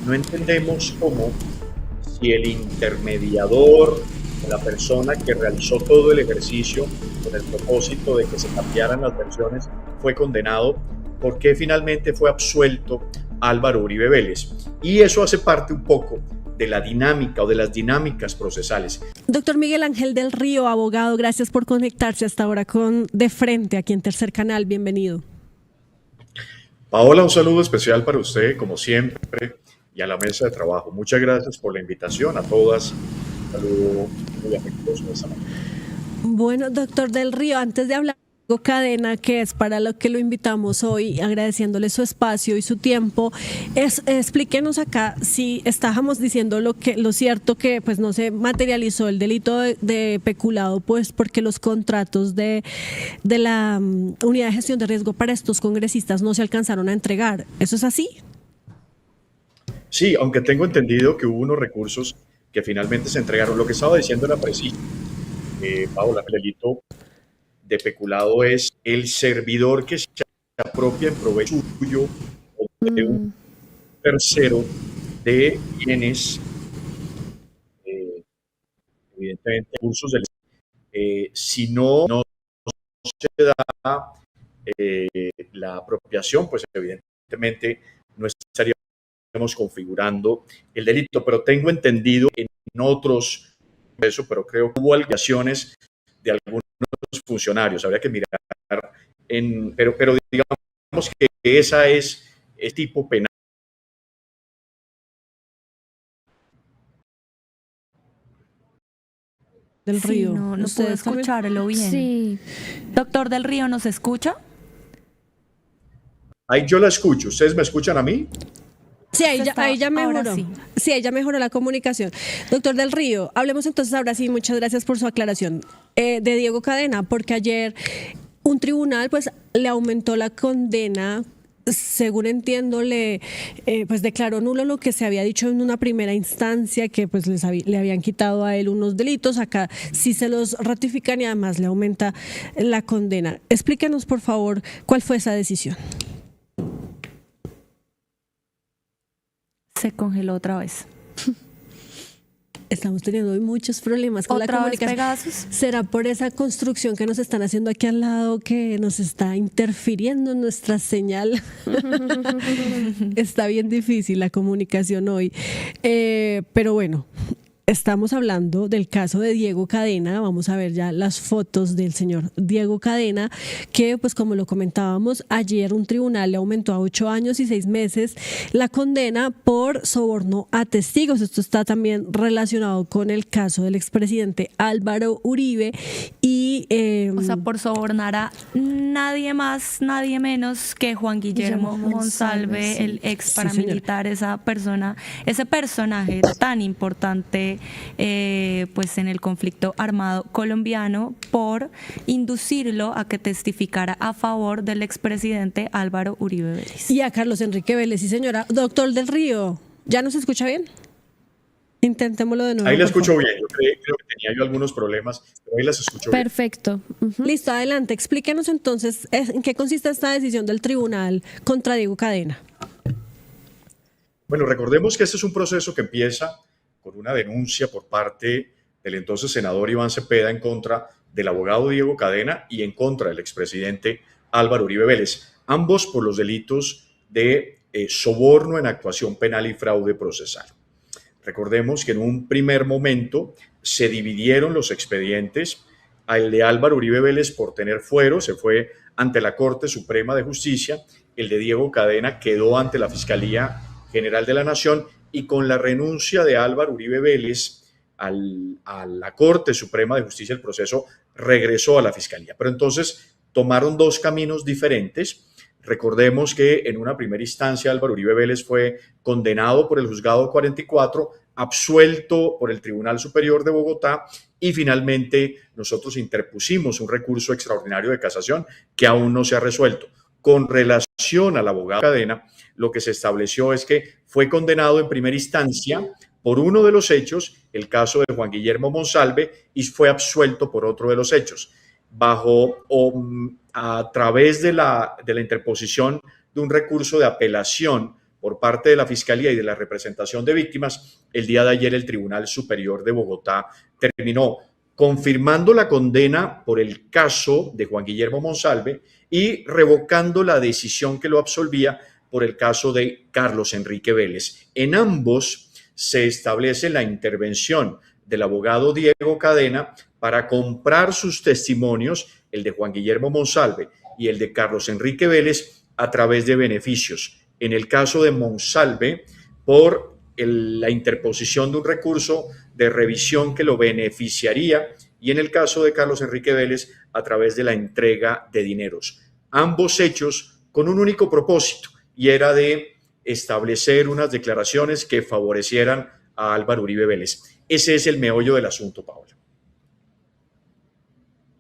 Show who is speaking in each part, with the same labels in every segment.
Speaker 1: no entendemos cómo, si el intermediador, la persona que realizó todo el ejercicio con el propósito de que se cambiaran las versiones, fue condenado, ¿por qué finalmente fue absuelto Álvaro Uribe Vélez? Y eso hace parte un poco de la dinámica o de las dinámicas procesales.
Speaker 2: Doctor Miguel Ángel del Río, abogado, gracias por conectarse hasta ahora con De Frente, aquí en Tercer Canal. Bienvenido.
Speaker 1: Paola, un saludo especial para usted, como siempre, y a la mesa de trabajo. Muchas gracias por la invitación a todas. Un saludo muy afectuoso de esta manera.
Speaker 2: Bueno, doctor del Río, antes de hablar de Diego Cadena, que es para lo que lo invitamos hoy, agradeciéndole su espacio y su tiempo, explíquenos acá si estábamos diciendo lo cierto, que pues no se materializó el delito de peculado, pues porque los contratos de la unidad de gestión de riesgo para estos congresistas no se alcanzaron a entregar. ¿Eso es así?
Speaker 1: Sí, aunque tengo entendido que hubo unos recursos que finalmente se entregaron. Lo que estaba diciendo era preciso, Paola, el delito de peculado es el servidor que se apropia en provecho suyo o de un tercero de bienes, evidentemente, recursos del si no se da la apropiación, pues evidentemente no estaríamos configurando el delito. Pero tengo entendido en otros, eso, pero creo que hubo alegaciones de algunos funcionarios. Habría que mirar pero digamos que esa es el tipo penal.
Speaker 2: Del
Speaker 3: Sí,
Speaker 2: Río.
Speaker 3: no puedo
Speaker 2: ¿Ustedes también?
Speaker 3: escucharlo bien.
Speaker 4: Sí,
Speaker 3: Doctor del Río, ¿nos escucha?
Speaker 1: Ahí yo la escucho. ¿Ustedes me escuchan a mí?
Speaker 2: Sí, ahí ya mejoró.
Speaker 3: ahora sí.
Speaker 2: Sí, ahí ya mejoró la comunicación. Doctor del Río, hablemos entonces ahora sí, muchas gracias por su aclaración, de Diego Cadena, porque ayer un tribunal pues le aumentó la condena. Según entiendo, pues declaró nulo lo que se había dicho en una primera instancia, que pues le habían quitado a él unos delitos. Acá sí se los ratifican y además le aumenta la condena. Explíquenos, por favor, cuál fue esa decisión.
Speaker 3: Se congeló otra vez.
Speaker 2: Estamos teniendo hoy muchos problemas con la
Speaker 3: ¿Otra vez
Speaker 2: comunicación.
Speaker 3: Pegasus?
Speaker 2: ¿Será por esa construcción que nos están haciendo aquí al lado que nos está interfiriendo en nuestra señal? Está bien difícil la comunicación hoy. Pero bueno, estamos hablando del caso de Diego Cadena. Vamos a ver ya las fotos del señor Diego Cadena, que pues como lo comentábamos, ayer un tribunal le aumentó a 8 años y 6 meses la condena por soborno a testigos. Esto está también relacionado con el caso del expresidente Álvaro Uribe y
Speaker 3: O sea, por sobornar a nadie más, nadie menos que Juan Guillermo Monsalve,
Speaker 2: sí.
Speaker 3: el ex
Speaker 2: Sí,
Speaker 3: paramilitar, esa persona, ese personaje tan importante pues en el conflicto armado colombiano, por inducirlo a que testificara a favor del expresidente Álvaro Uribe Vélez.
Speaker 2: y a Carlos Enrique Vélez. Sí, señora. Doctor del Río, ¿ya nos escucha bien? Intentémoslo de nuevo.
Speaker 1: Ahí la
Speaker 2: por
Speaker 1: escucho
Speaker 2: favor.
Speaker 1: bien. Yo creo que tenía yo algunos problemas, pero ahí las escucho bien.
Speaker 4: perfecto. Ujú.
Speaker 2: Listo, adelante. Explíquenos entonces en qué consiste esta decisión del tribunal contra Diego Cadena.
Speaker 1: Bueno, recordemos que este es un proceso que empieza con una denuncia por parte del entonces senador Iván Cepeda en contra del abogado Diego Cadena y en contra del expresidente Álvaro Uribe Vélez, ambos por los delitos de soborno en actuación penal y fraude procesal. Recordemos que en un primer momento se dividieron los expedientes. El de Álvaro Uribe Vélez, por tener fuero, se fue ante la Corte Suprema de Justicia. El de Diego Cadena quedó ante la Fiscalía General de la Nación, y con la renuncia de Álvaro Uribe Vélez a la Corte Suprema de Justicia, el proceso regresó a la Fiscalía. Pero entonces tomaron dos caminos diferentes. Recordemos que en una primera instancia Álvaro Uribe Vélez fue condenado por el Juzgado 44, absuelto por el Tribunal Superior de Bogotá, y finalmente nosotros interpusimos un recurso extraordinario de casación que aún no se ha resuelto. Con relación al abogado Cadena, lo que se estableció es que fue condenado en primera instancia por uno de los hechos, el caso de Juan Guillermo Monsalve, y fue absuelto por otro de los hechos. A través de la interposición de un recurso de apelación por parte de la Fiscalía y de la representación de víctimas, el día de ayer el Tribunal Superior de Bogotá terminó confirmando la condena por el caso de Juan Guillermo Monsalve y revocando la decisión que lo absolvía por el caso de Carlos Enrique Vélez. En ambos se establece la intervención del abogado Diego Cadena para comprar sus testimonios, el de Juan Guillermo Monsalve y el de Carlos Enrique Vélez, a través de beneficios. En el caso de Monsalve, por la interposición de un recurso de revisión que lo beneficiaría, y en el caso de Carlos Enrique Vélez, a través de la entrega de dineros. Ambos hechos con un único propósito, y era de establecer unas declaraciones que favorecieran a Álvaro Uribe Vélez. Ese es el meollo del asunto, Paola.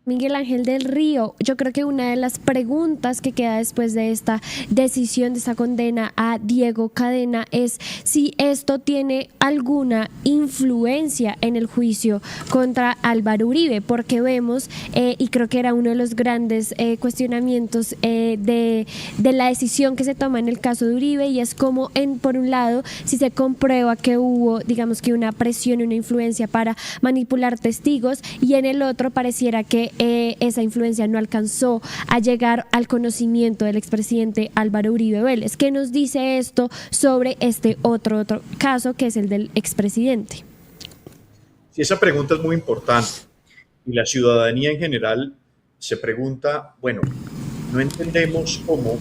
Speaker 4: Miguel Ángel del Río, yo creo que una de las preguntas que queda después de esta decisión, de esta condena a Diego Cadena, es si esto tiene alguna influencia en el juicio contra Álvaro Uribe, porque vemos, y creo que era uno de los grandes cuestionamientos de la decisión que se toma en el caso de Uribe, y es como, por un lado, si se comprueba que hubo, digamos que una presión y una influencia para manipular testigos, y en el otro pareciera que esa influencia no alcanzó a llegar al conocimiento del expresidente Álvaro Uribe Vélez. ¿Qué nos dice esto sobre este otro caso, que es el del expresidente?
Speaker 1: Sí, esa pregunta es muy importante y la ciudadanía en general se pregunta, bueno, no entendemos cómo,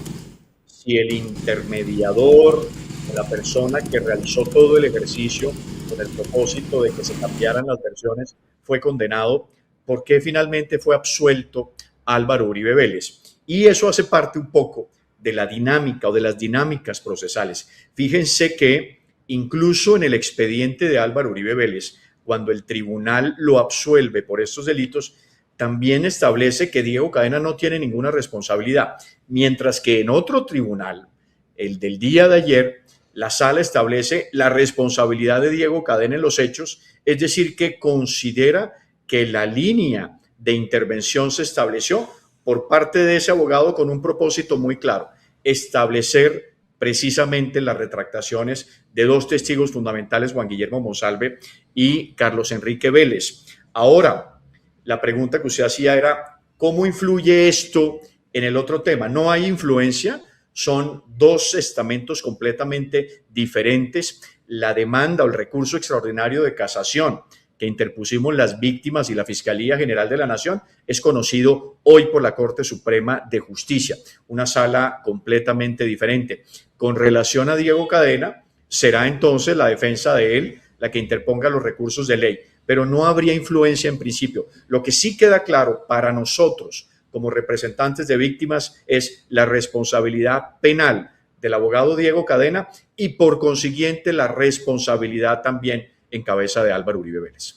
Speaker 1: si el intermediador, la persona que realizó todo el ejercicio con el propósito de que se cambiaran las versiones, fue condenado, ¿por qué finalmente fue absuelto Álvaro Uribe Vélez? Y eso hace parte un poco de la dinámica o de las dinámicas procesales. Fíjense que incluso en el expediente de Álvaro Uribe Vélez, cuando el tribunal lo absuelve por estos delitos, también establece que Diego Cadena no tiene ninguna responsabilidad, mientras que en otro tribunal, el del día de ayer, la sala establece la responsabilidad de Diego Cadena en los hechos, es decir, que considera que la línea de intervención se estableció por parte de ese abogado con un propósito muy claro: establecer precisamente las retractaciones de dos testigos fundamentales, Juan Guillermo Monsalve y Carlos Enrique Vélez. Ahora, la pregunta que usted hacía era, ¿cómo influye esto en el otro tema? No hay influencia, son dos estamentos completamente diferentes. La demanda o el recurso extraordinario de casación que interpusimos las víctimas y la Fiscalía General de la Nación es conocido hoy por la Corte Suprema de Justicia, una sala completamente diferente. Con relación a Diego Cadena, será entonces la defensa de él la que interponga los recursos de ley, pero no habría influencia en principio. Lo que sí queda claro para nosotros como representantes de víctimas es la responsabilidad penal del abogado Diego Cadena y por consiguiente la responsabilidad también en cabeza de Álvaro Uribe Vélez.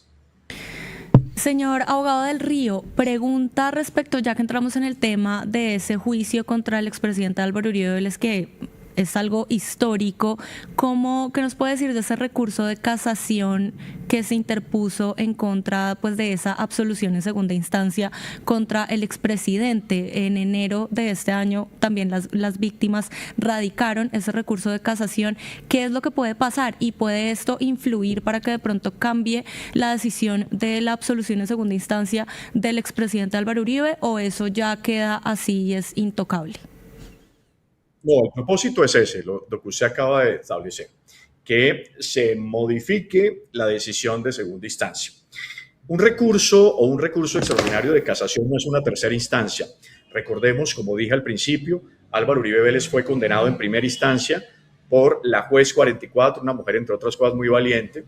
Speaker 3: Señor abogado del Río, pregunta respecto, ya que entramos en el tema de ese juicio contra el expresidente Álvaro Uribe Vélez, que es algo histórico, ¿qué nos puede decir de ese recurso de casación que se interpuso en contra, pues, de esa absolución en segunda instancia contra el expresidente? En enero de este año también las víctimas radicaron ese recurso de casación. ¿Qué es lo que puede pasar? ¿Y puede esto influir para que de pronto cambie la decisión de la absolución en segunda instancia del expresidente Álvaro Uribe, o eso ya queda así y es intocable?
Speaker 1: No, el propósito es ese, lo que usted acaba de establecer, que se modifique la decisión de segunda instancia. Un recurso o un recurso extraordinario de casación no es una tercera instancia. Recordemos, como dije al principio, Álvaro Uribe Vélez fue condenado en primera instancia por la juez 44, una mujer, entre otras cosas, muy valiente.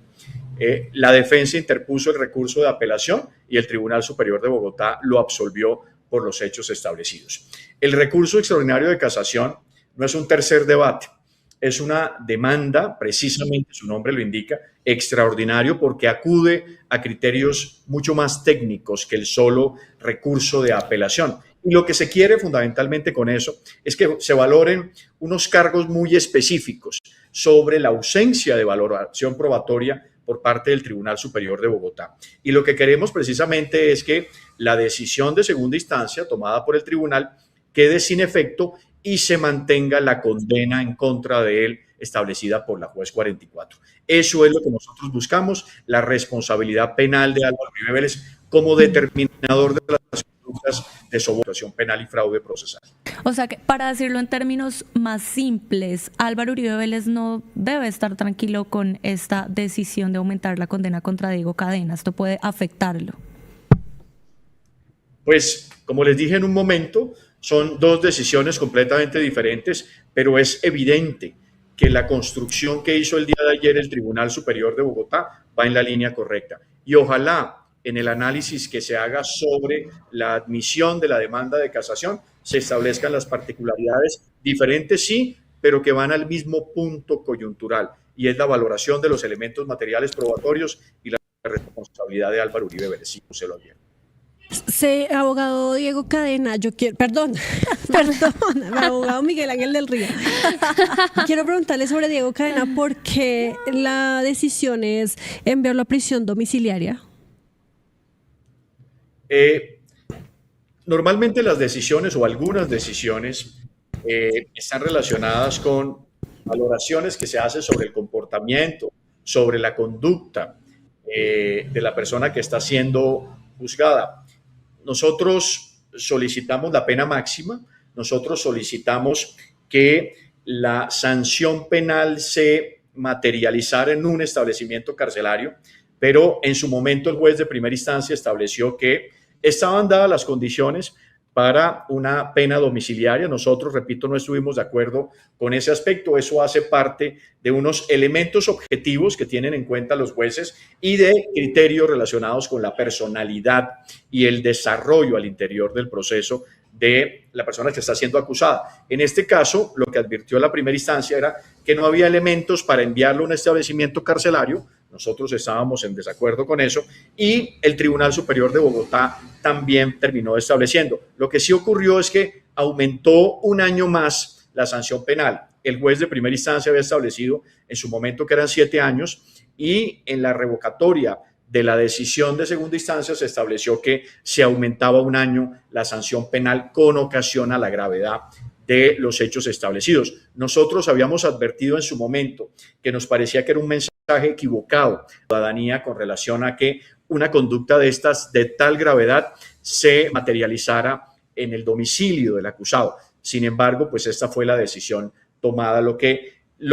Speaker 1: La defensa interpuso el recurso de apelación y el Tribunal Superior de Bogotá lo absolvió por los hechos establecidos. El recurso extraordinario de casación no es un tercer debate, es una demanda, precisamente su nombre lo indica, extraordinario, porque acude a criterios mucho más técnicos que el solo recurso de apelación. Y lo que se quiere fundamentalmente con eso es que se valoren unos cargos muy específicos sobre la ausencia de valoración probatoria por parte del Tribunal Superior de Bogotá. Y lo que queremos precisamente es que la decisión de segunda instancia tomada por el tribunal quede sin efecto y se mantenga la condena en contra de él establecida por la juez 44. Eso es lo que nosotros buscamos, la responsabilidad penal de Álvaro Uribe Vélez como determinador de las conductas de soborno penal y fraude procesal.
Speaker 3: O sea que, para decirlo en términos más simples, Álvaro Uribe Vélez no debe estar tranquilo con esta decisión de aumentar la condena contra Diego Cadena. Esto puede afectarlo.
Speaker 1: Pues, como les dije en un momento, son dos decisiones completamente diferentes, pero es evidente que la construcción que hizo el día de ayer el Tribunal Superior de Bogotá va en la línea correcta. Y ojalá en el análisis que se haga sobre la admisión de la demanda de casación se establezcan las particularidades diferentes, sí, pero que van al mismo punto coyuntural, y es la valoración de los elementos materiales probatorios y la responsabilidad de Álvaro Uribe Vélez. Sí, se lo advierte.
Speaker 2: Sí, abogado Diego Cadena, yo quiero, perdón, abogado Miguel Ángel del Río. Quiero preguntarle sobre Diego Cadena, ¿por qué la decisión es enviarlo a prisión domiciliaria?
Speaker 1: Normalmente las decisiones o algunas decisiones están relacionadas con valoraciones que se hacen sobre el comportamiento, sobre la conducta de la persona que está siendo juzgada. Nosotros solicitamos la pena máxima, nosotros solicitamos que la sanción penal se materializara en un establecimiento carcelario, pero en su momento el juez de primera instancia estableció que estaban dadas las condiciones para una pena domiciliaria. Nosotros, repito, no estuvimos de acuerdo con ese aspecto. Eso hace parte de unos elementos objetivos que tienen en cuenta los jueces y de criterios relacionados con la personalidad y el desarrollo al interior del proceso de la persona que está siendo acusada. En este caso, lo que advirtió la primera instancia era que no había elementos para enviarlo a un establecimiento carcelario. Nosotros estábamos en desacuerdo con eso y el Tribunal Superior de Bogotá también terminó estableciendo. Lo que sí ocurrió es que aumentó un año más la sanción penal. El juez de primera instancia había establecido en su momento que eran 7 años y en la revocatoria de la decisión de segunda instancia se estableció que se aumentaba un año la sanción penal con ocasión a la gravedad de los hechos establecidos. Nosotros habíamos advertido en su momento que nos parecía que era un mensaje equivocado a la ciudadanía con relación a que una conducta de estas de tal gravedad se materializara en el domicilio del acusado. Sin embargo, pues esta fue la decisión tomada. Lo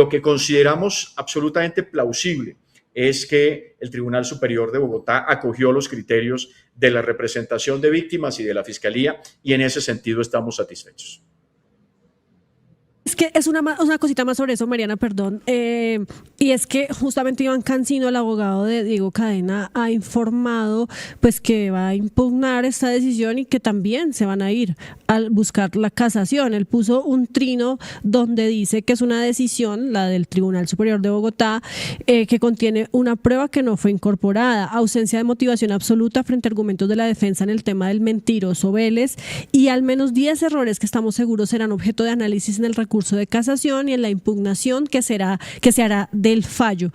Speaker 1: que consideramos absolutamente plausible es que el Tribunal Superior de Bogotá acogió los criterios de la representación de víctimas y de la Fiscalía y en ese sentido estamos satisfechos.
Speaker 2: Es que es una cosita más sobre eso, Mariana, perdón. Y es que justamente Iván Cancino, el abogado de Diego Cadena, ha informado pues que va a impugnar esta decisión y que también se van a ir a buscar la casación. Él puso un trino donde dice que es una decisión, la del Tribunal Superior de Bogotá, que contiene una prueba que no fue incorporada, ausencia de motivación absoluta frente a argumentos de la defensa en el tema del mentiroso Vélez y al menos 10 errores que estamos seguros serán objeto de análisis en el recurso de casación y en la impugnación que se hará del fallo.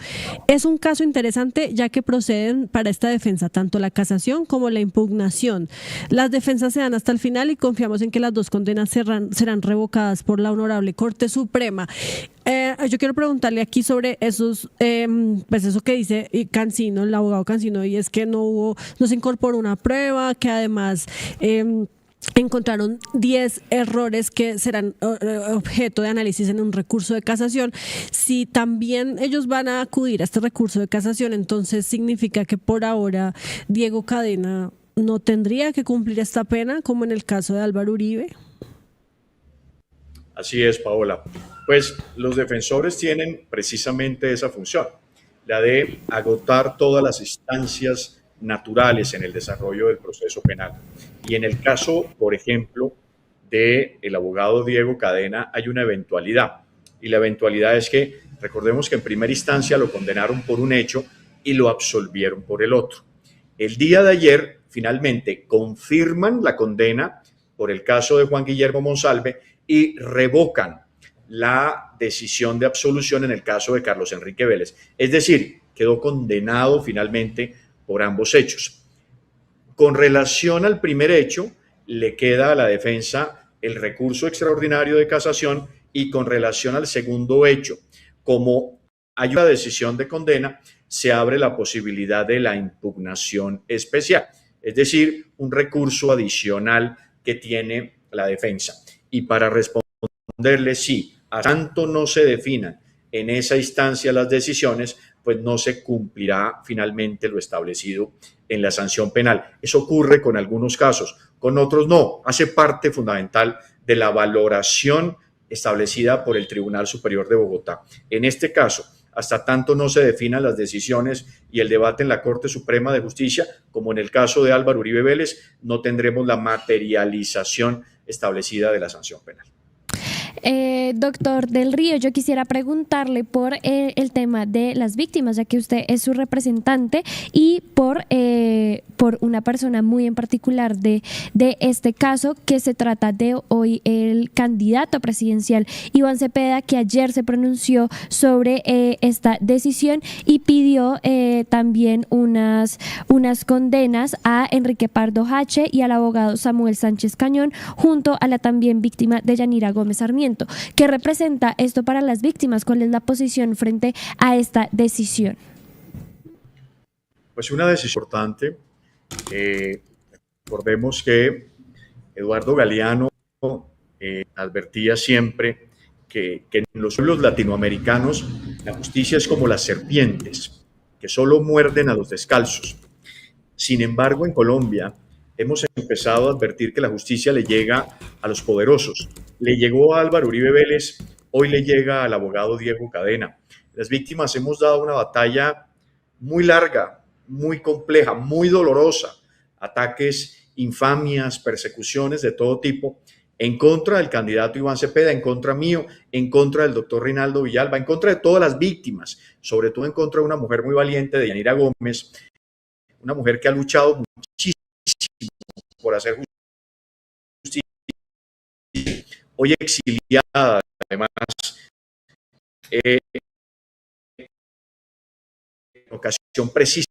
Speaker 2: Es un caso interesante ya que proceden para esta defensa tanto la casación como la impugnación. Las defensas se dan hasta el final y confiamos en que las dos condenas serán revocadas por la Honorable Corte Suprema. Yo quiero preguntarle aquí sobre esos, pues eso que dice Cancino, el abogado Cancino, y es que no se incorporó una prueba, que además encontraron 10 errores que serán objeto de análisis en un recurso de casación. Si también ellos van a acudir a este recurso de casación, entonces significa que por ahora Diego Cadena no tendría que cumplir esta pena, como en el caso de Álvaro Uribe.
Speaker 1: Así es, Paola. Pues los defensores tienen precisamente esa función, la de agotar todas las instancias naturales en el desarrollo del proceso penal. Y en el caso, por ejemplo, del abogado Diego Cadena, hay una eventualidad. Y la eventualidad es que, recordemos que en primera instancia lo condenaron por un hecho y lo absolvieron por el otro. El día de ayer, finalmente, confirman la condena por el caso de Juan Guillermo Monsalve y revocan la decisión de absolución en el caso de Carlos Enrique Vélez. Es decir, quedó condenado finalmente por ambos hechos. Con relación al primer hecho, le queda a la defensa el recurso extraordinario de casación y con relación al segundo hecho, como hay una decisión de condena, se abre la posibilidad de la impugnación especial, es decir, un recurso adicional que tiene la defensa. Y para responderle sí, a tanto no se definan en esa instancia las decisiones, pues no se cumplirá finalmente lo establecido en la sanción penal. Eso ocurre con algunos casos, con otros no. Hace parte fundamental de la valoración establecida por el Tribunal Superior de Bogotá. En este caso, hasta tanto no se definan las decisiones y el debate en la Corte Suprema de Justicia, como en el caso de Álvaro Uribe Vélez, no tendremos la materialización establecida de la sanción penal.
Speaker 4: Doctor del Río, yo quisiera preguntarle por el tema de las víctimas, ya que usted es su representante, y por una persona muy en particular de este caso, que se trata de hoy el candidato presidencial Iván Cepeda, que ayer se pronunció sobre esta decisión y pidió también unas condenas a Enrique Pardo Hache y al abogado Samuel Sánchez Cañón, junto a la también víctima de Yanira Gómez Sarmiento. ¿Qué representa esto para las víctimas? ¿Cuál es la posición frente a esta decisión?
Speaker 1: Pues una decisión importante. Recordemos que Eduardo Galeano advertía siempre que en los pueblos latinoamericanos la justicia es como las serpientes, que solo muerden a los descalzos. Sin embargo, en Colombia hemos empezado a advertir que la justicia le llega a los poderosos. Le llegó a Álvaro Uribe Vélez, hoy le llega al abogado Diego Cadena. Las víctimas hemos dado una batalla muy larga, muy compleja, muy dolorosa. Ataques, infamias, persecuciones de todo tipo en contra del candidato Iván Cepeda, en contra mío, en contra del doctor Reinaldo Villalba, en contra de todas las víctimas, sobre todo en contra de una mujer muy valiente, de Yanira Gómez, una mujer que ha luchado muchísimo por hacer justicia, hoy exiliada, además, en ocasión precisamente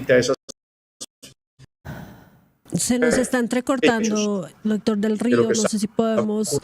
Speaker 1: a esas.
Speaker 2: Se nos está entrecortando, doctor del Río, no sé si podemos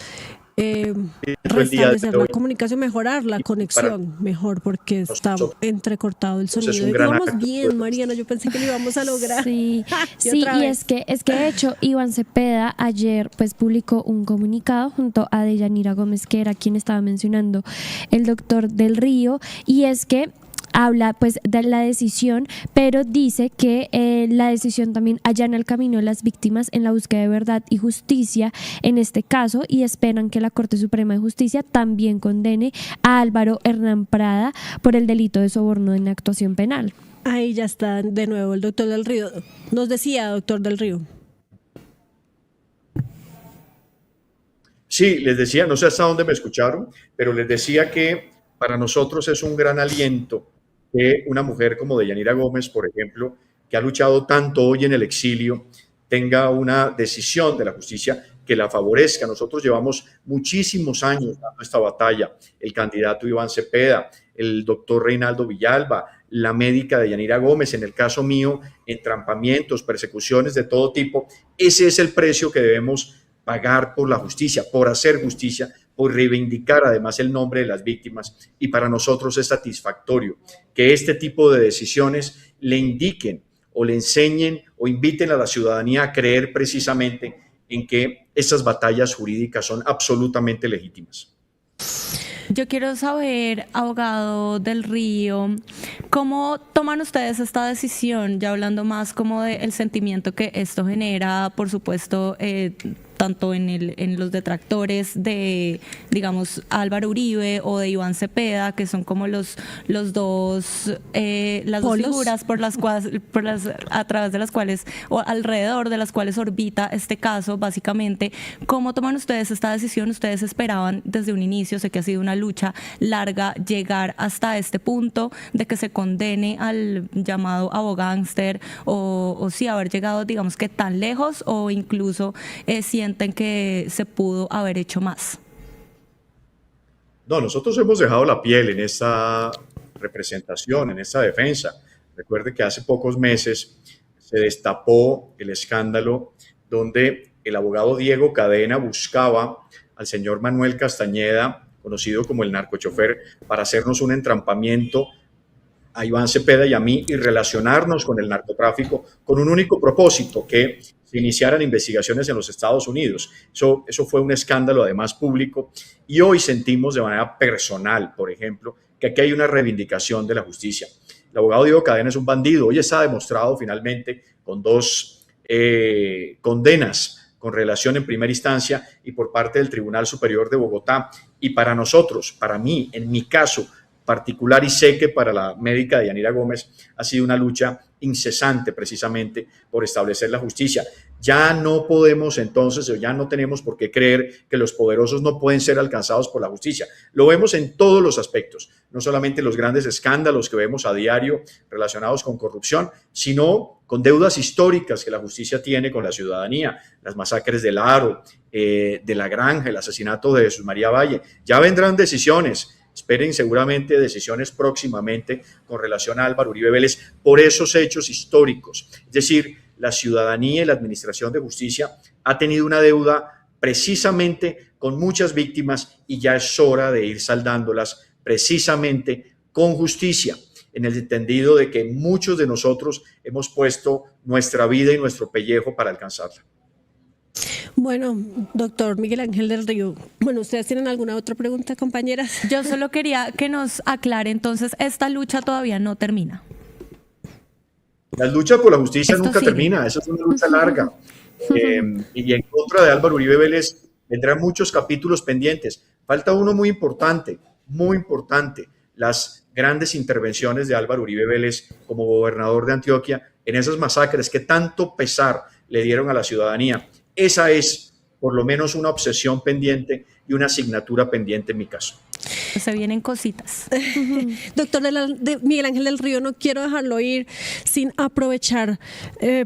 Speaker 2: restablecer la comunicación, mejorar la conexión mejor, porque está entrecortado el sonido. Íbamos bien, Mariana, yo pensé que lo íbamos a lograr.
Speaker 4: Sí, sí, y es que de hecho Iván Cepeda ayer pues publicó un comunicado junto a Deyanira Gómez, que era quien estaba mencionando el doctor del Río, y es que habla pues de la decisión, pero dice que la decisión también allana el camino de las víctimas en la búsqueda de verdad y justicia en este caso, y esperan que la Corte Suprema de Justicia también condene a Álvaro Hernán Prada por el delito de soborno en actuación penal.
Speaker 2: Ahí ya está de nuevo el doctor del Río. Nos decía, doctor del Río.
Speaker 1: Sí, les decía, no sé hasta dónde me escucharon, pero les decía que para nosotros es un gran aliento que una mujer como Deyanira Gómez, por ejemplo, que ha luchado tanto hoy en el exilio, tenga una decisión de la justicia que la favorezca. Nosotros llevamos muchísimos años dando esta batalla. El candidato Iván Cepeda, el doctor Reinaldo Villalba, la médica Deyanira Gómez, en el caso mío, entrampamientos, persecuciones de todo tipo. Ese es el precio que debemos pagar por la justicia, por hacer justicia, por reivindicar además el nombre de las víctimas, y para nosotros es satisfactorio que este tipo de decisiones le indiquen o le enseñen o inviten a la ciudadanía a creer precisamente en que esas batallas jurídicas son absolutamente legítimas.
Speaker 3: Yo quiero saber, abogado del Río, ¿cómo toman ustedes esta decisión? Ya hablando más como del sentimiento que esto genera, por supuesto, tanto en los detractores de, digamos, Álvaro Uribe o de Iván Cepeda, que son como las dos figuras a través de las cuales, o alrededor de las cuales orbita este caso, básicamente. ¿Cómo toman ustedes esta decisión? ¿Ustedes esperaban desde un inicio, sé que ha sido una lucha larga, llegar hasta este punto de que se condene al llamado abogánster, o sí haber llegado, digamos, que tan lejos, o incluso sienten que se pudo haber hecho más?
Speaker 1: No, nosotros hemos dejado la piel en esta representación, en esta defensa. Recuerde que hace pocos meses se destapó el escándalo donde el abogado Diego Cadena buscaba al señor Manuel Castañeda conocido como el narcochofer, para hacernos un entrampamiento a Iván Cepeda y a mí y relacionarnos con el narcotráfico con un único propósito, que se iniciaran investigaciones en los Estados Unidos. Eso fue un escándalo además público, y hoy sentimos de manera personal, por ejemplo, que aquí hay una reivindicación de la justicia. El abogado Diego Cadena es un bandido. Hoy está demostrado finalmente con 2 condenas con relación en primera instancia y por parte del Tribunal Superior de Bogotá. Y para nosotros, para mí, en mi caso particular, y sé que para la médica Yanira Gómez ha sido una lucha incesante precisamente por establecer la justicia. Ya no podemos entonces, o ya no tenemos por qué creer que los poderosos no pueden ser alcanzados por la justicia. Lo vemos en todos los aspectos, no solamente los grandes escándalos que vemos a diario relacionados con corrupción, sino con deudas históricas que la justicia tiene con la ciudadanía, las masacres del Aro, de La Granja, el asesinato de Jesús María Valle. Ya vendrán decisiones. Esperen seguramente decisiones próximamente con relación a Álvaro Uribe Vélez por esos hechos históricos. Es decir, la ciudadanía y la administración de justicia ha tenido una deuda precisamente con muchas víctimas, y ya es hora de ir saldándolas precisamente con justicia, en el entendido de que muchos de nosotros hemos puesto nuestra vida y nuestro pellejo para alcanzarla.
Speaker 2: Bueno, doctor Miguel Ángel del Río, bueno, ¿ustedes tienen alguna otra pregunta, compañeras?
Speaker 3: Yo solo quería que nos aclare, entonces, esta lucha todavía no termina.
Speaker 1: La lucha por la justicia
Speaker 3: Esto
Speaker 1: nunca
Speaker 3: sigue.
Speaker 1: termina, esa es una lucha larga. Y en contra de Álvaro Uribe Vélez vendrán muchos capítulos pendientes. Falta uno muy importante, las grandes intervenciones de Álvaro Uribe Vélez como gobernador de Antioquia en esas masacres que tanto pesar le dieron a la ciudadanía. Esa es por lo menos una obsesión pendiente y una asignatura pendiente en mi caso.
Speaker 3: Se vienen cositas.
Speaker 2: Doctor Miguel Ángel del Río, no quiero dejarlo ir sin aprovechar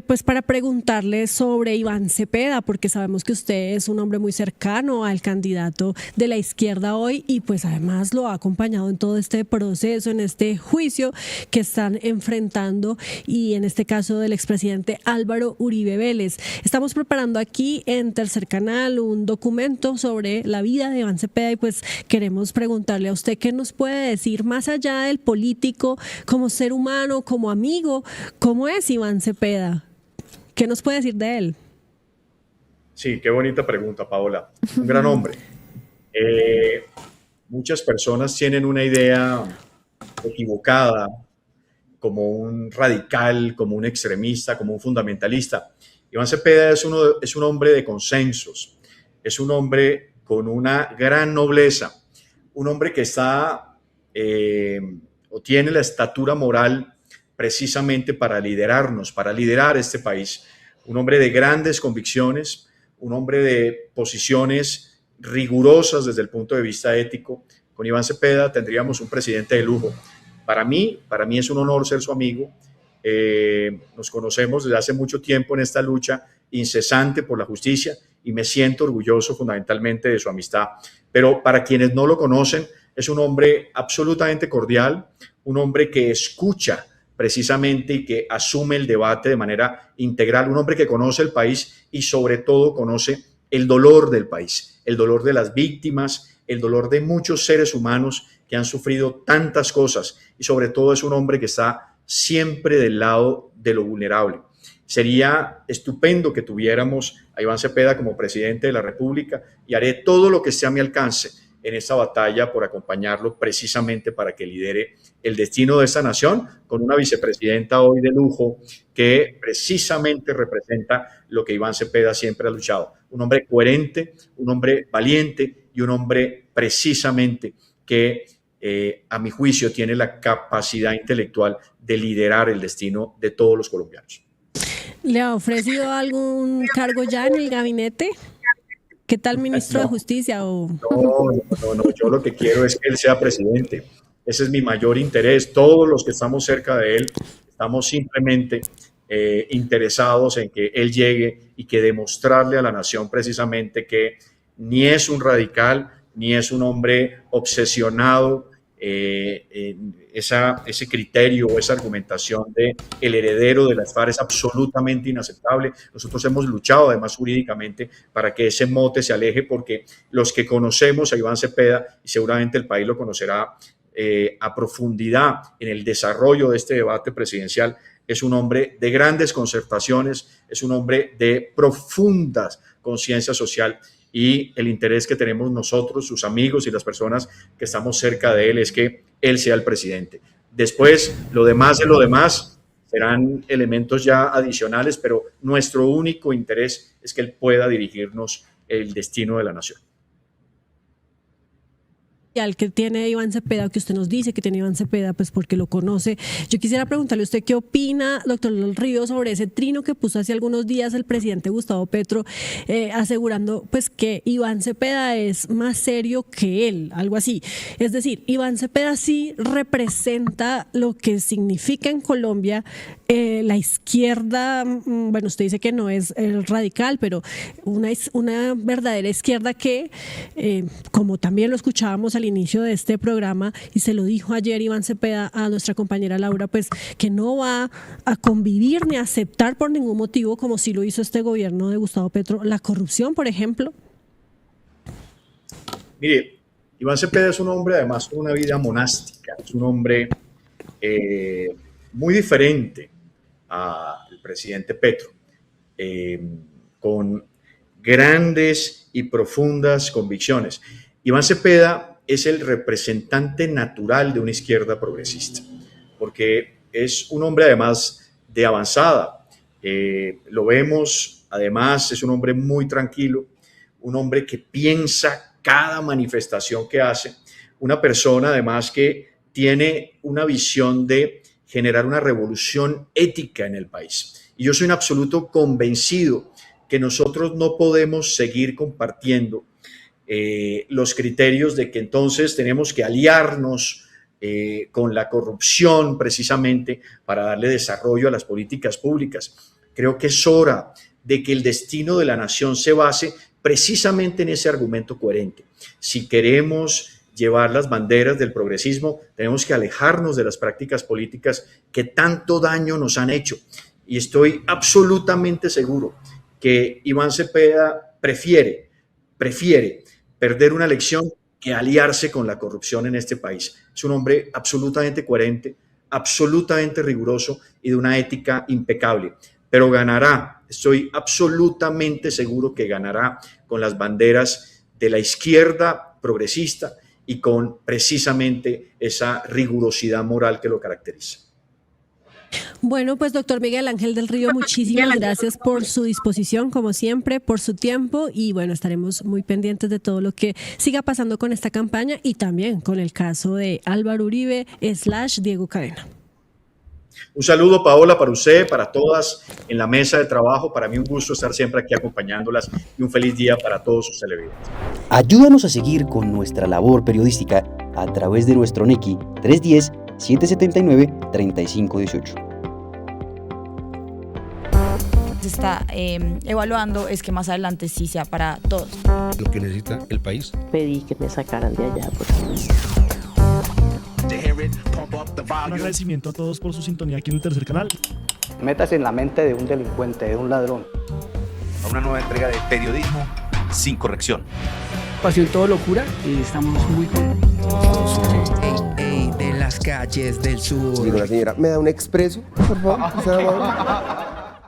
Speaker 2: pues para preguntarle sobre Iván Cepeda, porque sabemos que usted es un hombre muy cercano al candidato de la izquierda hoy, y pues además lo ha acompañado en todo este proceso, en este juicio que están enfrentando, y en este caso del expresidente Álvaro Uribe Vélez. Estamos preparando aquí en Tercer Canal un documento sobre la vida de Iván Cepeda, y pues queremos preguntarle a usted qué nos puede decir más allá del político, como ser humano, como amigo. ¿Cómo es Iván Cepeda? ¿Qué nos puede decir de él?
Speaker 1: Sí, qué bonita pregunta, Paola. Un gran hombre. Muchas personas tienen una idea equivocada, como un radical, como un extremista, como un fundamentalista. Iván Cepeda es un hombre de consensos, es un hombre con una gran nobleza, un hombre que está o tiene la estatura moral precisamente para liderarnos, para liderar este país. Un hombre de grandes convicciones, un hombre de posiciones rigurosas desde el punto de vista ético. Con Iván Cepeda tendríamos un presidente de lujo. Para mí es un honor ser su amigo. Nos conocemos desde hace mucho tiempo en esta lucha incesante por la justicia, y me siento orgulloso fundamentalmente de su amistad. Pero para quienes no lo conocen, es un hombre absolutamente cordial, un hombre que escucha precisamente y que asume el debate de manera integral, un hombre que conoce el país y sobre todo conoce el dolor del país, el dolor de las víctimas, el dolor de muchos seres humanos que han sufrido tantas cosas, y sobre todo es un hombre que está siempre del lado de lo vulnerable. Sería estupendo que tuviéramos a Iván Cepeda como presidente de la República, y haré todo lo que esté a mi alcance en esta batalla por acompañarlo precisamente para que lidere el destino de esta nación, con una vicepresidenta hoy de lujo que precisamente representa lo que Iván Cepeda siempre ha luchado. Un hombre coherente, un hombre valiente y un hombre precisamente que a mi juicio tiene la capacidad intelectual de liderar el destino de todos los colombianos.
Speaker 2: ¿Le ha ofrecido algún cargo ya en el gabinete? ¿Qué tal ministro de Justicia? No,
Speaker 1: yo lo que quiero es que él sea presidente. Ese es mi mayor interés. Todos los que estamos cerca de él estamos simplemente interesados en que él llegue y que demostrarle a la nación precisamente que ni es un radical, ni es un hombre obsesionado ese criterio o esa argumentación de el heredero de las FARC es absolutamente inaceptable. Nosotros hemos luchado además jurídicamente para que ese mote se aleje, porque los que conocemos a Iván Cepeda, y seguramente el país lo conocerá a profundidad en el desarrollo de este debate presidencial, es un hombre de grandes concertaciones, es un hombre de profunda conciencia social, y el interés que tenemos nosotros, sus amigos y las personas que estamos cerca de él, es que él sea el presidente. Después, lo demás de lo demás serán elementos ya adicionales, pero nuestro único interés es que él pueda dirigirnos el destino de la nación.
Speaker 2: Al que tiene Iván Cepeda, que usted nos dice que tiene Iván Cepeda, pues porque lo conoce. Yo quisiera preguntarle a usted qué opina, doctor del Río, sobre ese trino que puso hace algunos días el presidente Gustavo Petro, asegurando pues que Iván Cepeda es más serio que él, algo así. Es decir, Iván Cepeda sí representa lo que significa en Colombia la izquierda, bueno, usted dice que no es el radical, pero una verdadera izquierda que, como también lo escuchábamos al inicio de este programa, y se lo dijo ayer Iván Cepeda a nuestra compañera Laura, pues que no va a convivir ni a aceptar por ningún motivo, como sí lo hizo este gobierno de Gustavo Petro, la corrupción, por ejemplo.
Speaker 1: Mire, Iván Cepeda es un hombre además con una vida monástica, es un hombre muy diferente al presidente Petro, con grandes y profundas convicciones. Iván Cepeda es el representante natural de una izquierda progresista, porque es un hombre además de avanzada. Lo vemos, además es un hombre muy tranquilo, un hombre que piensa cada manifestación que hace, una persona además que tiene una visión de generar una revolución ética en el país. Y yo soy un absoluto convencido que nosotros no podemos seguir compartiendo los criterios de que entonces tenemos que aliarnos con la corrupción precisamente para darle desarrollo a las políticas públicas. Creo que es hora de que el destino de la nación se base precisamente en ese argumento coherente. Si queremos llevar las banderas del progresismo, tenemos que alejarnos de las prácticas políticas que tanto daño nos han hecho. Y estoy absolutamente seguro que Iván Cepeda prefiere perder una elección que aliarse con la corrupción en este país. Es un hombre absolutamente coherente, absolutamente riguroso y de una ética impecable. Pero ganará, estoy absolutamente seguro que ganará con las banderas de la izquierda progresista y con precisamente esa rigurosidad moral que lo caracteriza.
Speaker 2: Bueno, pues doctor Miguel Ángel del Río, muchísimas gracias por su disposición, como siempre, por su tiempo, y bueno, estaremos muy pendientes de todo lo que siga pasando con esta campaña y también con el caso de Álvaro Uribe / Diego Cadena.
Speaker 1: Un saludo, Paola, para usted, para todas en la mesa de trabajo. Para mí un gusto estar siempre aquí acompañándolas, y un feliz día para todos sus televidentes.
Speaker 5: Ayúdanos a seguir con nuestra labor periodística a través de nuestro NECI 310-779-3518.
Speaker 6: Se está evaluando es que más adelante sí sea para todos.
Speaker 7: Lo que necesita el país.
Speaker 8: Pedí que me sacaran de allá.
Speaker 9: Un agradecimiento a todos por su sintonía aquí en el tercer canal.
Speaker 10: Métase en la mente de un delincuente, de un ladrón.
Speaker 11: A una nueva entrega de periodismo sin corrección.
Speaker 12: Pasión todo locura y estamos muy contentos.
Speaker 13: De las calles del sur.
Speaker 14: Digo, la señora, ¿me da un expreso, por favor?